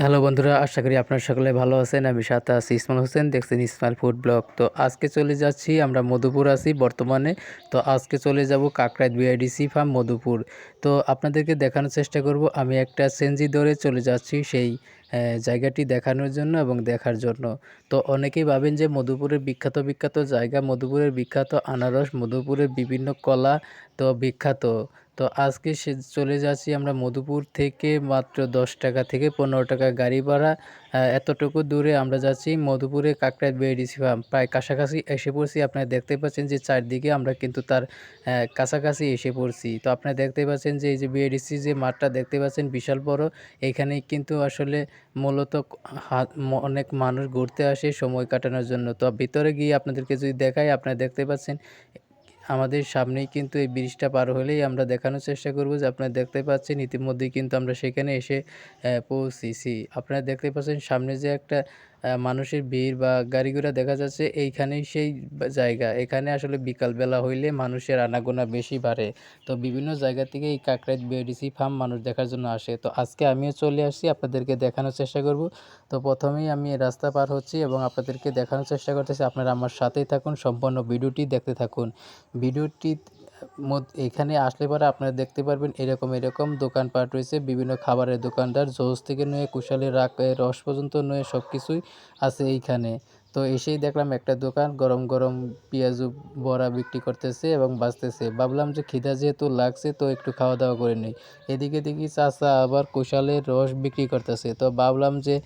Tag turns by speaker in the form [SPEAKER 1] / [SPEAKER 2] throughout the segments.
[SPEAKER 1] Hello বন্ধুরা, আশা করি আপনারা সকলে ভালো আছেন। আমি সাথে আছি ইসমাইল হোসেন, দেখছেন ইসমাইল ফুড ব্লগ। তো আজকে চলে যাচ্ছি, আমরা মধুপুর আছি বর্তমানে। তো আজকে চলে যাব কাকরাইল বিআইডিসি ফার্ম মধুপুর। তো আপনাদেরকে দেখানোর চেষ্টা করব, আমি একটা সিএনজি ধরে চলে যাচ্ছি সেই জায়গাটি দেখানোর জন্য এবং দেখার জন্য। তো অনেকেই ভাবেন যে মধুপুরের বিখ্যাত বিখ্যাত জায়গা, মধুপুরের বিখ্যাত আনারস, মধুপুরের বিভিন্ন কলা তো বিখ্যাত। তো আজকে চলে যাচ্ছি আমরা মধুপুর থেকে মাত্র 10 টাকা থেকে 15 টাকা গাড়ি ভাড়া। এতটুকু দূরে আমরা যাচ্ছি মধুপুরে কাকরাইল বিআইডিসি ফার্ম। প্রায় কাছাকাছি এসে পড়ছি। আপনারা দেখতে পাচ্ছেন যে চারদিকে আমরা কিন্তু তার কাছাকাছি এসে পড়ছি। তো আপনারা দেখতে পাচ্ছেন যে এই যে বিআইডিসি যে মাঠটা দেখতে পাচ্ছেন বিশাল বড়। এখানেই কিন্তু আসলে মূলত অনেক মানুষ ঘুরতে আসে সময় কাটানোর জন্য। তো ভিতরে গিয়ে আপনাদেরকে যদি দেখাই, আপনারা দেখতে পাচ্ছেন আমাদের সামনেই কিন্তু এই ব্রিজটা পার হলেই আমরা দেখানোর চেষ্টা করব যে আপনারা দেখতে পাচ্ছেন ইতিমধ্যেই কিন্তু আমরা সেখানে এসে পৌঁছেছি। আপনারা দেখতে পাচ্ছেন সামনে যে একটা মানুষের ভিড় বা গাড়ি ঘোড়া দেখা যাচ্ছে, এইখানেই সেই জায়গা। এখানে আসলে বিকালবেলা হইলে মানুষের আনাগোনা বেশি বাড়ে। তো বিভিন্ন জায়গা থেকে এই কাকরাইল বিআইডিসি ফার্ম মানুষ দেখার জন্য আসে। তো আজকে আমিও চলে আসছি, আপনাদেরকে দেখানোর চেষ্টা করব। তো প্রথমেই আমি রাস্তা পার হচ্ছি এবং আপনাদেরকে দেখানোর চেষ্টা করতেছি। আপনারা আমার সাথেই থাকুন, সম্পূর্ণ ভিডিওটি দেখতে থাকুন। ভিডিওটি এখানে আসলে পরে আপনারা দেখতে পারবেন এরকম দোকানপাট রয়েছে। বিভিন্ন খাবারের দোকানদার, জুস থেকে নিয়ে কুশালের রস পর্যন্ত নিয়ে সব কিছুই আছে এইখানে। তো এসেই দেখলাম একটা দোকান গরম গরম পেঁয়াজু বড়া বিক্রি করতেছে এবং বাজতেছে। ভাবলাম যে খিদা যেহেতু লাগছে তো একটু খাওয়া দাওয়া করে নিই। এদিকে দেখি চাচা আবার কুশালের রস বিক্রি করতেছে। তো ভাবলাম যে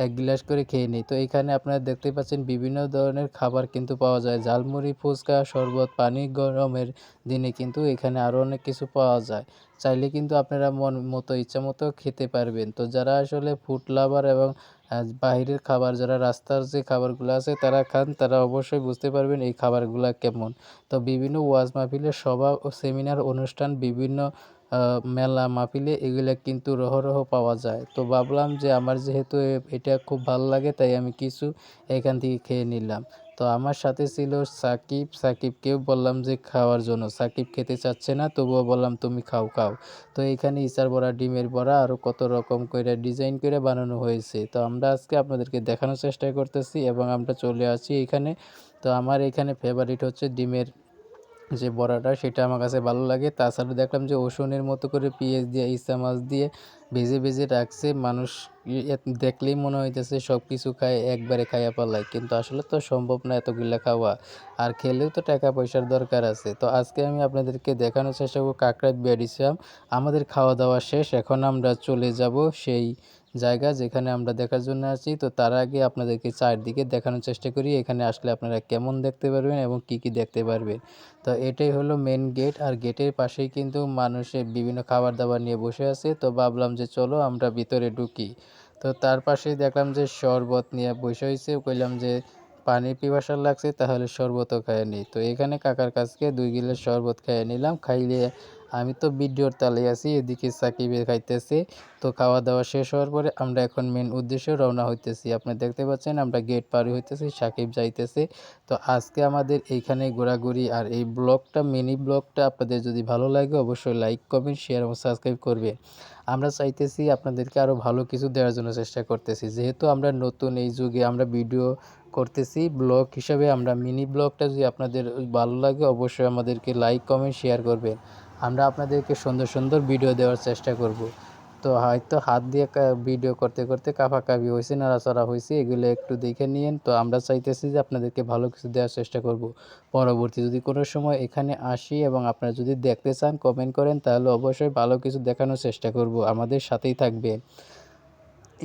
[SPEAKER 1] এক গ্লাস করে খেয়ে নিই। তো এখানে আপনারা দেখতে পাচ্ছেন বিভিন্ন ধরনের খাবার কিন্তু পাওয়া যায়। ঝালমুড়ি, ফুচকা, শরবত, পানি, গরমের দিনে কিন্তু এখানে আরও অনেক কিছু পাওয়া যায়। চাইলে কিন্তু আপনারা মন মতো ইচ্ছামতো খেতে পারবেন। তো যারা আসলে ফুড লাভার এবং বাহিরের খাবার, যারা রাস্তার যে খাবারগুলো আছে তারা খান, তারা অবশ্যই বুঝতে পারবেন এই খাবারগুলা কেমন। তো বিভিন্ন ওয়াজ মাহফিলের সভা ও সেমিনার অনুষ্ঠান, বিভিন্ন মেলা মাহফিলে এগুলা কিন্তু রহ পাওয়া যায়। তো ভাবলাম যে আমার যেহেতু এটা খুব ভালো লাগে তাই আমি কিছু এখান থেকে খেয়ে নিলাম। তো আমার সাথে ছিল সাকিব। সাকিবকেও বললাম যে খাওয়ার জন্য। সাকিব খেতে চাচ্ছে না, তবুও বললাম তুমি খাও, খাও। তো এইখানে ইচার বড়া, ডিমের বড়া আরও কত রকম কইরা ডিজাইন করে বানানো হয়েছে। তো আমরা আজকে আপনাদেরকে দেখানোর চেষ্টা করতেছি এবং আমরা চলে আসি এইখানে। তো আমার এখানে ফেভারিট হচ্ছে ডিমের যে বড়াটা, সেটা আমার কাছে ভালো লাগে। তাছাড়া দেখলাম যে রসুনের মতো করে পেঁয়াজ দিয়ে, ইচ্ছা মাছ দিয়ে ভেজে রাখছে। মানুষ দেখলেই মনে হইতেছে সব কিছু খায়, একবারে খাইয়া পালায়। কিন্তু আসলে তো সম্ভব না এতগুলা খাওয়া। আর খেলেও তো টাকা পয়সার দরকার আছে। তো আজকে আমি আপনাদেরকে দেখানোর চেষ্টা করব কাকরাইল বিআইডিসি ফার্ম। আমাদের খাওয়া দাওয়া শেষ। এখন আমরা চলে যাব সেই জায়গা যেখানে আমরা দেখার জন্য আসি। তো তার আগে আপনাদেরকে চারদিকে দেখানোর চেষ্টা করি। এখানে আসলে আপনারা কেমন দেখতে পারবেন এবং কি দেখতে পারবেন। তো এটাই হলো মেন গেট। আর গেটের পাশেই কিন্তু মানুষে বিভিন্ন খাবার দাবার নিয়ে বসে আছে। তো ভাবলাম যে চলো আমরা ভিতরে ঢুকি। তো তার পাশেই দেখলাম যে শরবত নিয়ে বসে হইছে। কইলাম যে পানি পিপাসা লাগছে, তাহলে শরবতও খাইয়ে নিই। তো এখানে কাকার কাছকে 2 গিলাস শরবত খাইয়ে নিলাম। খাইলে আমি তো ভিডিওর তালে আছি, এদিকে সাকিবে খাইতেছে। তো খাওয়া দাওয়া শেষ হওয়ার পরে আমরা এখন মেন উদ্দেশ্যে রওনা হইতেছি। আপনারা দেখতে পাচ্ছেন আমরা গেট পার হইতেছি, সাকিব যাইতেছে। তো আজকে আমাদের এইখানে ঘোরাঘুরি আর এই ব্লগটা, মিনি ব্লগটা আপনাদের যদি ভালো লাগে অবশ্যই লাইক, কমেন্ট, শেয়ার এবং সাবস্ক্রাইব করবেন। আমরা চাইতেছি আপনাদেরকে আরও ভালো কিছু দেওয়ার জন্য চেষ্টা করতেছি। যেহেতু আমরা নতুন এই যুগে আমরা ভিডিও করতেছি ব্লগ হিসাবে, আমরা মিনি ব্লগটা যদি আপনাদের ভালো লাগে অবশ্যই আমাদেরকে লাইক, কমেন্ট, শেয়ার করবেন। আমরা আপনাদেরকে সুন্দর সুন্দর ভিডিও দেওয়ার চেষ্টা করব। তো হয়তো হাত দিয়ে ভিডিও করতে করতে কাঁপাকাঁপি হয়েছে, নাড়াচাড়া হয়েছে, এগুলো একটু দেখে নিয়েন। তো আমরা চাইতেছি যে আপনাদেরকে ভালো কিছু দেওয়ার চেষ্টা করব। পরবর্তী যদি কোনো সময় এখানে আসি এবং আপনারা যদি দেখতে চান কমেন্ট করেন, তাহলে অবশ্যই ভালো কিছু দেখানোর চেষ্টা করব। আমাদের সাথেই থাকবেন।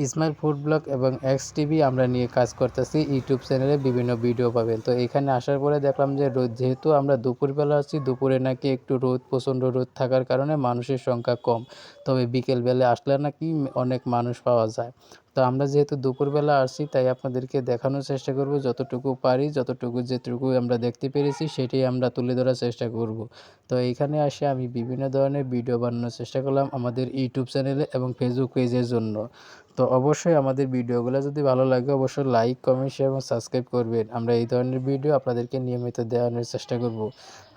[SPEAKER 1] ইসমাইল ফুড ব্লগ এবং এক্স টিভি আমরা নিয়ে কাজ করতেছি। ইউটিউব চ্যানেলে বিভিন্ন ভিডিও পাবেন। তো এখানে আসার পরে দেখলাম যে রোদ, যেহেতু আমরা দুপুরবেলা আছি, দুপুরে নাকি একটু রোদ, প্রচণ্ড রোদ থাকার কারণে মানুষের সংখ্যা কম। তবে বিকেলবেলা আসলে নাকি অনেক মানুষ পাওয়া যায়। তো আমরা যেহেতু দুপুরবেলা আসছি তাই আপনাদেরকে দেখানোর চেষ্টা করব যতটুকু পারি, যেটুকু আমরা দেখতে পেরেছি সেটাই আমরা তুলে ধরার চেষ্টা করব। তো এইখানে আসে আমি বিভিন্ন ধরনের ভিডিও বানানোর চেষ্টা করলাম আমাদের ইউটিউব চ্যানেলে এবং ফেসবুক পেজের জন্য। তো অবশ্যই আমাদের ভিডিওগুলো যদি ভালো লাগে অবশ্যই লাইক, কমেন্ট, শেয়ার এবং সাবস্ক্রাইব করবেন। আমরা এই ধরনের ভিডিও আপনাদেরকে নিয়মিত দেওয়ানোর চেষ্টা করব।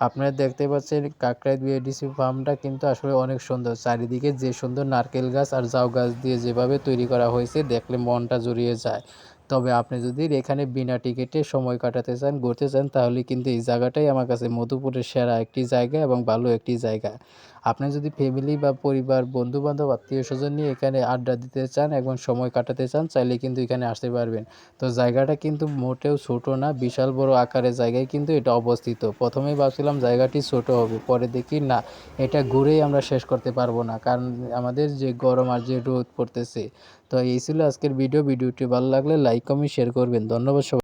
[SPEAKER 1] আপনারা দেখতে পাচ্ছেন কাকরাইল বিআইডিসি ফার্মটা কিন্তু আসলে অনেক সুন্দর। চারিদিকে যে সুন্দর নারকেল গাছ আর ঝাউ গাছ দিয়ে যেভাবে তৈরি করা হয়েছে দেখলে মনটা জুড়িয়ে যায়। তবে আপনি যদি এখানে বিনা টিকিটে সময় কাটাতে চান, ঘুরতে চান তাহলে কিন্তু এই জায়গাটাই আমার কাছে মধুপুরের সেরা একটি জায়গা এবং ভালো একটি জায়গা। আপনি যদি ফ্যামিলি বা পরিবার, বন্ধু-বান্ধব, আত্মীয়স্বজন নিয়ে এখানে আড্ডা দিতে চান এবং সময় কাটাতে চান চাইলে কিন্তু এখানে আসতে পারবেন। তো জায়গাটা কিন্তু মোটেও ছোট না, বিশাল বড় আকারের জায়গায় কিন্তু এটা অবস্থিত। প্রথমেই ভাবছিলাম জায়গাটি ছোট হবে, পরে দেখি না, এটা ঘুরেই আমরা শেষ করতে পারবো না, কারণ আমাদের যে গরম আর যে রোদ পড়তেছে। তো এই ছিল আজকের ভিডিওটি ভালো লাগলে লাইক, কমেন্ট, শেয়ার করবেন। ধন্যবাদ সবাই।